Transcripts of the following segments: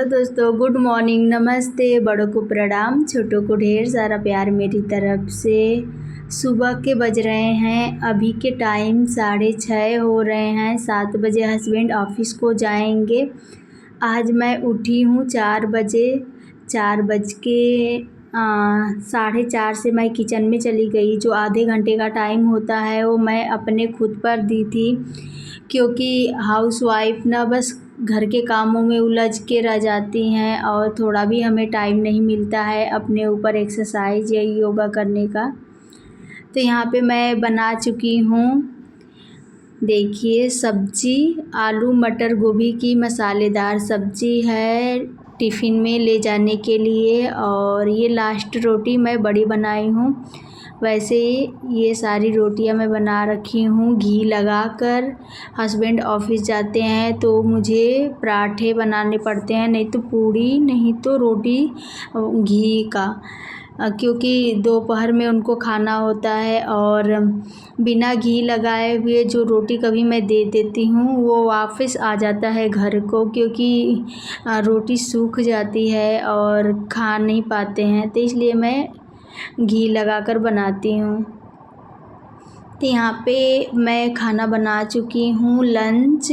Hello दोस्तों, good morning, नमस्ते। बड़ों को प्रणाम, छोटों को ढेर सारा प्यार मेरी तरफ से। सुबह के बज रहे हैं, अभी के टाइम 6:30 हो रहे हैं। 7 बजे हस्बैंड ऑफिस को जाएंगे। आज मैं उठी हूँ 4 बजे। 4:30 से मैं किचन में चली गई। जो आधे घंटे का टाइम होता है वो मैं अपने खुद पर दी थी, क्योंकि हाउसवाइफ ना बस घर के कामों में उलझ के रह जाती हैं और थोड़ा भी हमें टाइम नहीं मिलता है अपने ऊपर एक्सरसाइज या योगा करने का। तो यहाँ पे मैं बना चुकी हूँ, देखिए, सब्जी आलू मटर गोभी की मसालेदार सब्जी है टिफ़िन में ले जाने के लिए। और ये लास्ट रोटी मैं बड़ी बनाई हूँ। वैसे ये सारी रोटियां मैं बना रखी हूँ घी लगाकर। हस्बैंड ऑफिस जाते हैं तो मुझे पराठे बनाने पड़ते हैं, नहीं तो पूड़ी, नहीं तो रोटी घी का, क्योंकि दोपहर में उनको खाना होता है। और बिना घी लगाए हुए जो रोटी कभी मैं दे देती हूँ वो वापस आ जाता है घर को, क्योंकि रोटी सूख जाती है और खा नहीं पाते हैं। तो इसलिए मैं घी लगाकर बनाती हूँ। तो यहाँ पे मैं खाना बना चुकी हूँ। लंच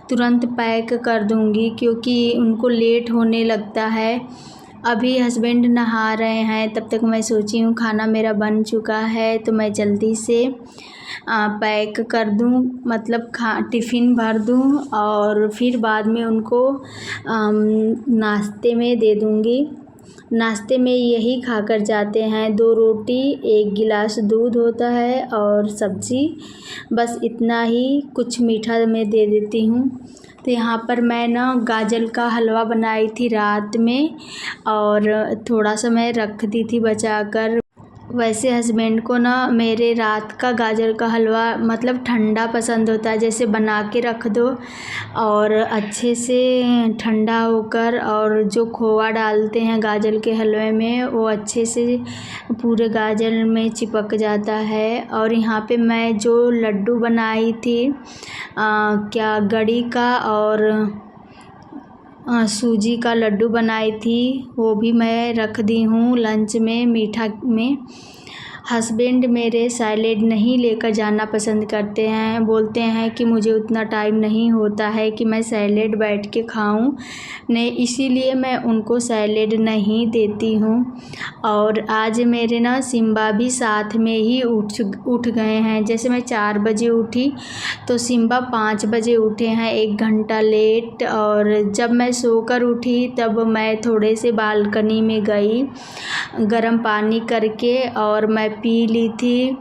तुरंत पैक कर दूँगी क्योंकि उनको लेट होने लगता है। अभी हस्बैंड नहा रहे हैं, तब तक मैं सोची हूँ खाना मेरा बन चुका है तो मैं जल्दी से पैक कर दूँ, मतलब टिफ़िन भर दूँ और फिर बाद में उनको नाश्ते में दे दूँगी। नाश्ते में यही खाकर जाते हैं, 2 रोटी, 1 गिलास दूध होता है और सब्ज़ी, बस इतना ही। कुछ मीठा मैं दे देती हूँ। तो यहाँ पर मैं ना गाजर का हलवा बनाई थी रात में और थोड़ा सा मैं रख दी थी बचाकर। वैसे हस्बैंड को ना मेरे रात का गाजर का हलवा मतलब ठंडा पसंद होता है, जैसे बना के रख दो और अच्छे से ठंडा होकर, और जो खोआ डालते हैं गाजर के हलवे में वो अच्छे से पूरे गाजर में चिपक जाता है। और यहाँ पे मैं जो लड्डू बनाई थी क्या गड़ी का और सूजी का लड्डू बनाई थी, वो भी मैं रख दी हूँ लंच में मीठा में। हस्बैंड मेरे सैलेड नहीं लेकर जाना पसंद करते हैं, बोलते हैं कि मुझे उतना टाइम नहीं होता है कि मैं सैलेड बैठ के खाऊं, नहीं, इसीलिए मैं उनको सैलेड नहीं देती हूं। और आज मेरे ना सिम्बा भी साथ में ही उठ गए हैं। जैसे मैं 4 बजे उठी तो सिम्बा 5 बजे उठे हैं, 1 घंटा लेट। और जब मैं सोकर उठी तब मैं थोड़े से बालकनी में गई, गर्म पानी करके और मैं पी ली थी।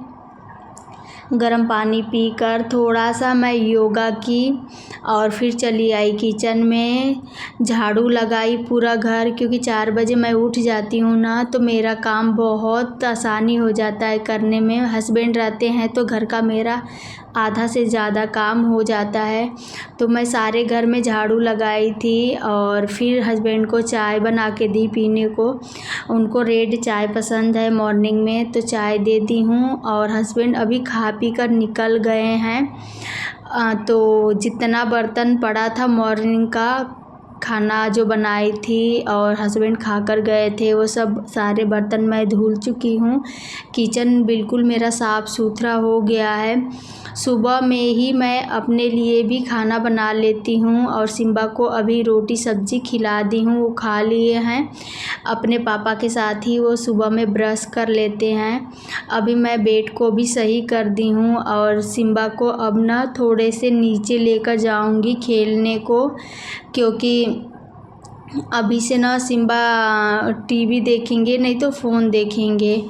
गर्म पानी पीकर थोड़ा सा मैं योगा की और फिर चली आई किचन में, झाड़ू लगाई पूरा घर, क्योंकि 4 बजे मैं उठ जाती हूँ ना तो मेरा काम बहुत आसानी हो जाता है करने में। हस्बैंड रहते हैं तो घर का मेरा आधा से ज़्यादा काम हो जाता है। तो मैं सारे घर में झाड़ू लगाई थी और फिर हस्बैंड को चाय बना के दी पीने को। उनको रेड चाय पसंद है मॉर्निंग में, तो चाय दे दी हूँ। और हस्बैंड अभी खा पी कर निकल गए हैं। तो जितना बर्तन पड़ा था मॉर्निंग का खाना जो बनाई थी और हस्बैंड खाकर गए थे, वो सब सारे बर्तन मैं धुल चुकी हूँ। किचन बिल्कुल मेरा साफ़ सुथरा हो गया है। सुबह में ही मैं अपने लिए भी खाना बना लेती हूँ और सिम्बा को अभी रोटी सब्जी खिला दी हूँ, वो खा लिए हैं। अपने पापा के साथ ही वो सुबह में ब्रश कर लेते हैं। अभी मैं बेड को भी सही कर दी हूँ और सिम्बा को अब ना थोड़े से नीचे लेकर जाऊँगी खेलने को, क्योंकि अभी से ना सिम्बा टीवी देखेंगे नहीं तो फ़ोन देखेंगे।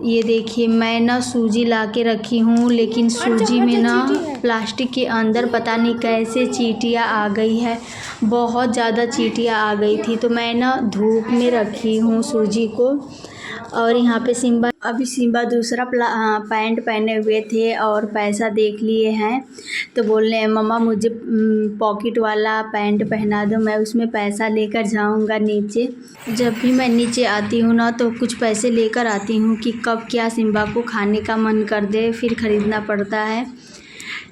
ये देखिए, मैं ना सूजी ला के रखी हूँ, लेकिन सूजी में ना प्लास्टिक के अंदर पता नहीं कैसे चींटियाँ आ गई है, बहुत ज़्यादा चींटियाँ आ गई थी। तो मैं ना धूप में रखी हूँ सूजी को। और यहाँ पे सिम्बा दूसरा पैंट पहने हुए थे और पैसा देख लिए हैं, तो बोल रहे हैं मम्मा मुझे पॉकेट वाला पैंट पहना दो, मैं उसमें पैसा लेकर जाऊंगा नीचे। जब भी मैं नीचे आती हूँ ना तो कुछ पैसे लेकर आती हूँ कि कब क्या सिम्बा को खाने का मन कर दे, फिर ख़रीदना पड़ता है।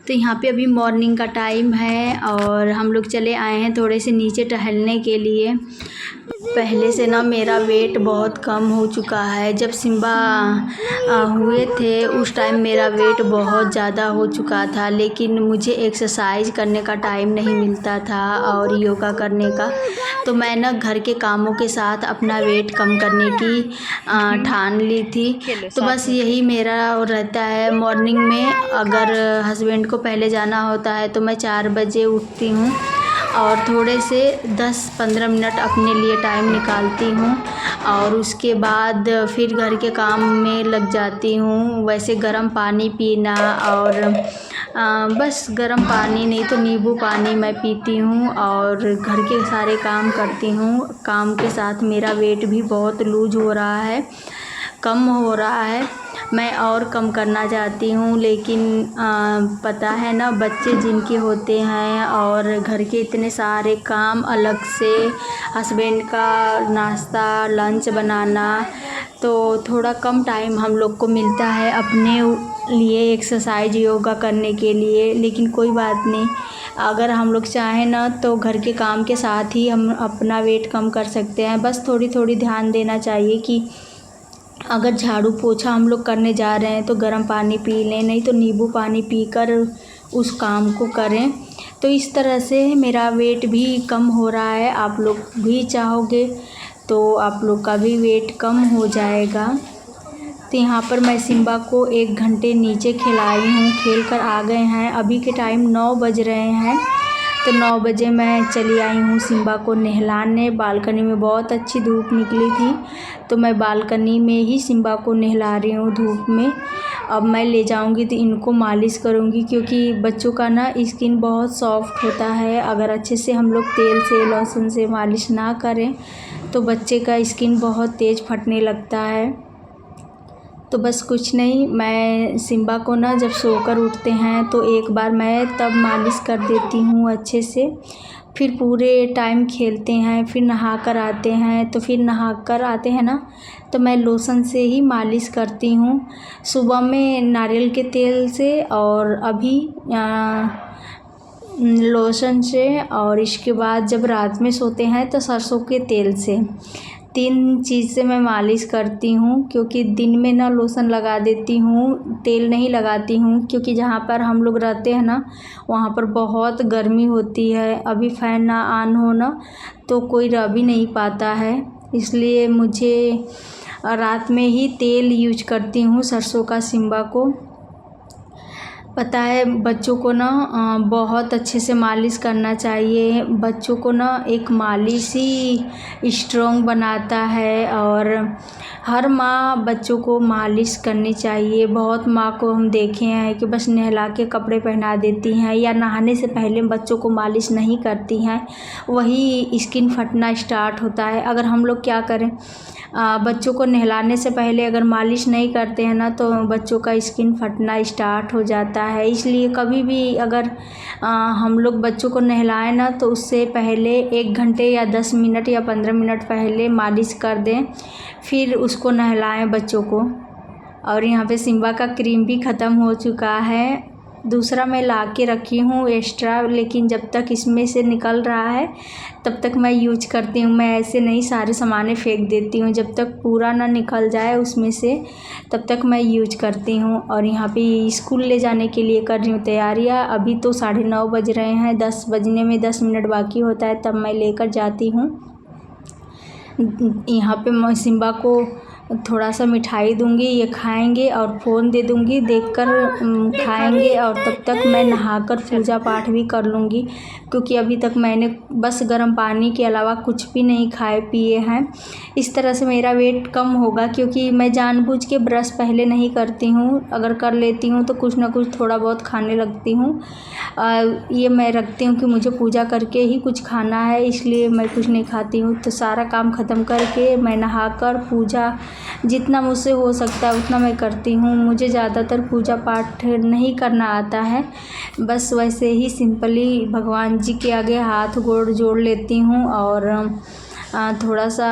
तो यहाँ पे अभी मॉर्निंग का टाइम है और हम लोग चले आए हैं थोड़े से नीचे टहलने के लिए। पहले से ना मेरा वेट बहुत कम हो चुका है। जब सिम्बा हुए थे उस टाइम मेरा वेट बहुत ज़्यादा हो चुका था, लेकिन मुझे एक्सरसाइज करने का टाइम नहीं मिलता था और योगा करने का। तो मैं ना घर के कामों के साथ अपना वेट कम करने की ठान ली थी। तो बस यही मेरा रहता है। मॉर्निंग में अगर हस्बैंड को पहले जाना होता है तो मैं 4 बजे उठती हूँ और थोड़े से 10-15 मिनट अपने लिए टाइम निकालती हूँ और उसके बाद फिर घर के काम में लग जाती हूँ। वैसे गर्म पानी पीना और बस गर्म पानी नहीं तो नींबू पानी मैं पीती हूँ और घर के सारे काम करती हूँ। काम के साथ मेरा वेट भी बहुत लूज हो रहा है, कम हो रहा है। मैं और कम करना चाहती हूँ, लेकिन पता है ना, बच्चे जिनके होते हैं और घर के इतने सारे काम, अलग से हस्बैंड का नाश्ता लंच बनाना, तो थोड़ा कम टाइम हम लोग को मिलता है अपने लिए एक्सरसाइज योगा करने के लिए। लेकिन कोई बात नहीं, अगर हम लोग चाहें ना तो घर के काम के साथ ही हम अपना वेट कम कर सकते हैं। बस थोड़ी थोड़ी ध्यान देना चाहिए कि अगर झाड़ू पोछा हम लोग करने जा रहे हैं तो गर्म पानी पी लें, नहीं तो नींबू पानी पीकर उस काम को करें। तो इस तरह से मेरा वेट भी कम हो रहा है। आप लोग भी चाहोगे तो आप लोग का भी वेट कम हो जाएगा। तो यहाँ पर मैं सिम्बा को 1 घंटे नीचे खिलाई हूँ, खेल कर आ गए हैं। अभी के टाइम 9 बज रहे हैं, तो 9 बजे मैं चली आई हूँ सिम्बा को नहलाने। बालकनी में बहुत अच्छी धूप निकली थी, तो मैं बालकनी में ही सिम्बा को नहला रही हूँ धूप में। अब मैं ले जाऊँगी तो इनको मालिश करूँगी, क्योंकि बच्चों का ना स्किन बहुत सॉफ्ट होता है। अगर अच्छे से हम लोग तेल से लोशन से मालिश ना करें तो बच्चे का स्किन बहुत तेज़ फटने लगता है। तो बस कुछ नहीं, मैं सिम्बा को ना जब सोकर उठते हैं तो एक बार मैं तब मालिश कर देती हूँ अच्छे से। फिर पूरे टाइम खेलते हैं, फिर नहा कर आते हैं, तो फिर नहा कर आते हैं ना तो मैं लोशन से ही मालिश करती हूँ। सुबह में नारियल के तेल से और अभी लोशन से, और इसके बाद जब रात में सोते हैं तो सरसों के तेल से। 3 चीज़ से मैं मालिश करती हूँ, क्योंकि दिन में ना लोशन लगा देती हूँ, तेल नहीं लगाती हूँ, क्योंकि जहाँ पर हम लोग रहते हैं ना वहाँ पर बहुत गर्मी होती है। अभी फ़ैन ना ऑन हो ना तो कोई रह भी नहीं पाता है, इसलिए मुझे रात में ही तेल यूज करती हूँ सरसों का सिम्बा को। पता है बच्चों को ना बहुत अच्छे से मालिश करना चाहिए। बच्चों को ना एक मालिश ही स्ट्रॉन्ग बनाता है, और हर माँ बच्चों को मालिश करनी चाहिए। बहुत माँ को हम देखे हैं कि बस नहला के कपड़े पहना देती हैं या नहाने से पहले बच्चों को मालिश नहीं करती हैं, वही स्किन फटना स्टार्ट होता है। अगर हम लोग क्या करें, बच्चों को नहलाने से पहले अगर मालिश नहीं करते हैं ना तो बच्चों का स्किन फटना स्टार्ट हो जाता है। इसलिए कभी भी अगर हम लोग बच्चों को नहलाएं ना तो उससे पहले 1 घंटे या 10 मिनट या 15 मिनट पहले मालिश कर दें, फिर उसको नहलाएं बच्चों को। और यहाँ पे सिम्बा का क्रीम भी ख़त्म हो चुका है, दूसरा मैं ला के रखी हूँ एक्स्ट्रा, लेकिन जब तक इसमें से निकल रहा है तब तक मैं यूज करती हूँ। मैं ऐसे नहीं सारे सामानें फेंक देती हूँ, जब तक पूरा ना निकल जाए उसमें से तब तक मैं यूज करती हूँ। और यहाँ पे स्कूल ले जाने के लिए कर रही हूँ तैयारियाँ। अभी तो 9:30 बज रहे हैं, 10 बजने में 10 मिनट बाकी होता है, तब मैं लेकर जाती हूँ। यहाँ पे मैं सिम्बा को थोड़ा सा मिठाई दूंगी, ये खाएंगे और फ़ोन दे दूंगी, देखकर खाएंगे। और तब तक मैं नहाकर पूजा पाठ भी कर लूँगी, क्योंकि अभी तक मैंने बस गर्म पानी के अलावा कुछ भी नहीं खाए पिए हैं। इस तरह से मेरा वेट कम होगा, क्योंकि मैं जानबूझ के ब्रश पहले नहीं करती हूँ। अगर कर लेती हूँ तो कुछ ना कुछ थोड़ा बहुत खाने लगती हूँ। ये मैं रखती हूँ कि मुझे पूजा करके ही कुछ खाना है, इसलिए मैं कुछ नहीं खाती हूँ। तो सारा काम ख़त्म करके मैं नहाकर पूजा जितना मुझसे हो सकता है उतना मैं करती हूँ। मुझे ज़्यादातर पूजा पाठ नहीं करना आता है, बस वैसे ही सिंपली भगवान जी के आगे हाथ गोड़ जोड़ लेती हूँ और थोड़ा सा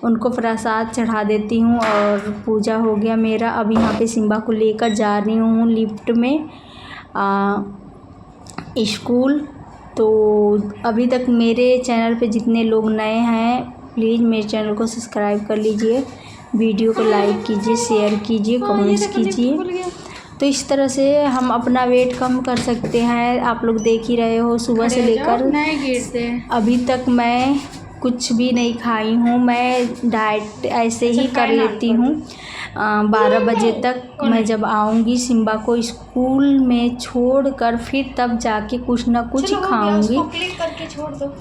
उनको प्रसाद चढ़ा देती हूँ और पूजा हो गया मेरा। अब यहाँ पे सिम्बा को लेकर जा रही हूँ लिफ्ट में, स्कूल। तो अभी तक मेरे चैनल पे जितने लोग नए हैं प्लीज़ मेरे चैनल को सब्सक्राइब कर लीजिए, वीडियो को लाइक कीजिए, शेयर कीजिए, कमेंट्स कीजिए। तो इस तरह से हम अपना वेट कम कर सकते हैं। आप लोग देख ही रहे हो सुबह से लेकर अभी तक मैं कुछ भी नहीं खाई हूँ। मैं डाइट ऐसे ही कर लेती हूँ। 12 बजे तक मैं जब आऊँगी सिम्बा को स्कूल में छोड़कर फिर तब जाके कुछ ना कुछ खाऊँगी। क्लिक करके छोड़ दो।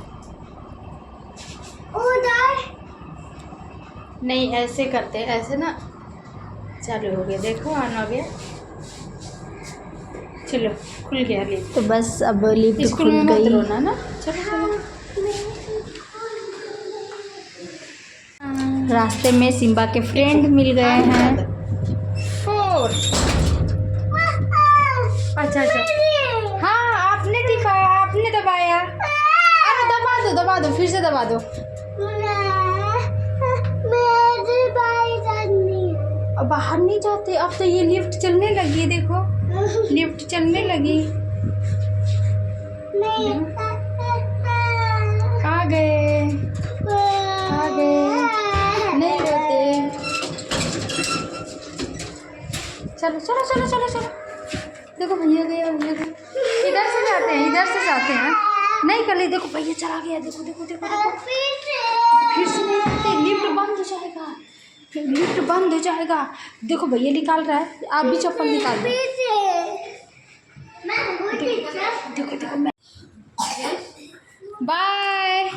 नहीं ऐसे करते, ऐसे ना चालू हो गया, देखो ऑन हो गया। चलो खुल गया लिफ्ट। तो बस अब लिफ्ट स्कूल में खुल मत गई। रोना ना। चलो चलो। रास्ते में सिम्बा के फ्रेंड मिल गए हैं। फोर। अच्छा अच्छा, हाँ आपने दिखाया, आपने दबाया। अरे दबा दो, फिर से दबा दो। अब बाहर नहीं जाते, अब तो ये लिफ्ट चलने लगी, देखो लिफ्ट चलने लगी। आ गए नहीं रोते। चलो चलो चलो चलो चलो, देखो भैया गए। इधर से जाते हैं, इधर से जाते हैं। नहीं कर ली, देखो भैया चला गया। देखो देखो देखो देखो, फिर से नहीं आते, लिफ्ट बंद हो जाएगा, फिर लिफ्ट बंद हो जाएगा। देखो भैया निकाल रहा है, आप भी चप्पल निकाल दो। देखो देखो, बाय।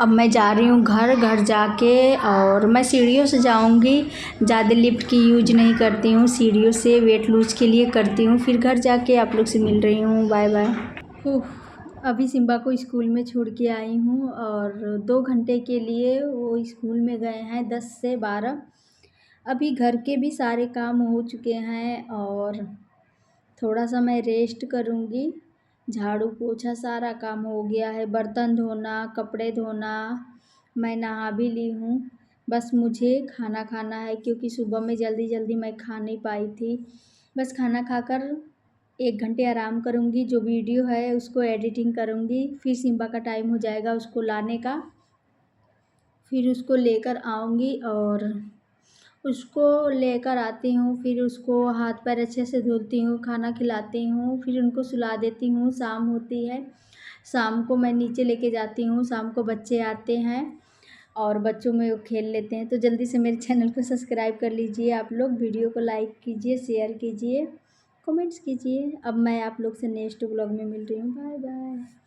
अब मैं जा रही हूँ घर जाके, और मैं सीढ़ियों से जाऊँगी। ज़्यादा लिफ्ट की यूज नहीं करती हूँ, सीढ़ियों से वेट लूज के लिए करती हूँ। फिर घर जाके आप लोग से मिल रही हूँ। Bye bye. अभी सिम्बा को स्कूल में छोड़ के आई हूँ, और 2 घंटे के लिए वो स्कूल में गए हैं 10 से 12। अभी घर के भी सारे काम हो चुके हैं, और थोड़ा सा मैं रेस्ट करूँगी। झाड़ू पोछा सारा काम हो गया है, बर्तन धोना, कपड़े धोना, मैं नहा भी ली हूँ। बस मुझे खाना खाना है, क्योंकि सुबह में जल्दी जल्दी मैं खा नहीं पाई थी। बस खाना खाकर 1 घंटे आराम करूँगी। जो वीडियो है उसको एडिटिंग करूँगी। फिर सिम्बा का टाइम हो जाएगा उसको लाने का, फिर उसको लेकर आऊँगी, और उसको लेकर आती हूँ। फिर उसको हाथ पैर अच्छे से धुलती हूँ, खाना खिलाती हूँ, फिर उनको सुला देती हूँ। शाम होती है, शाम को मैं नीचे लेके जाती हूँ। शाम को बच्चे आते हैं और बच्चों में वो खेल लेते हैं। तो जल्दी से मेरे चैनल को सब्सक्राइब कर लीजिए आप लोग, वीडियो को लाइक कीजिए, शेयर कीजिए, कमेंट्स कीजिए। अब मैं आप लोग से नेक्स्ट व्लॉग में मिल रही हूँ। Bye bye.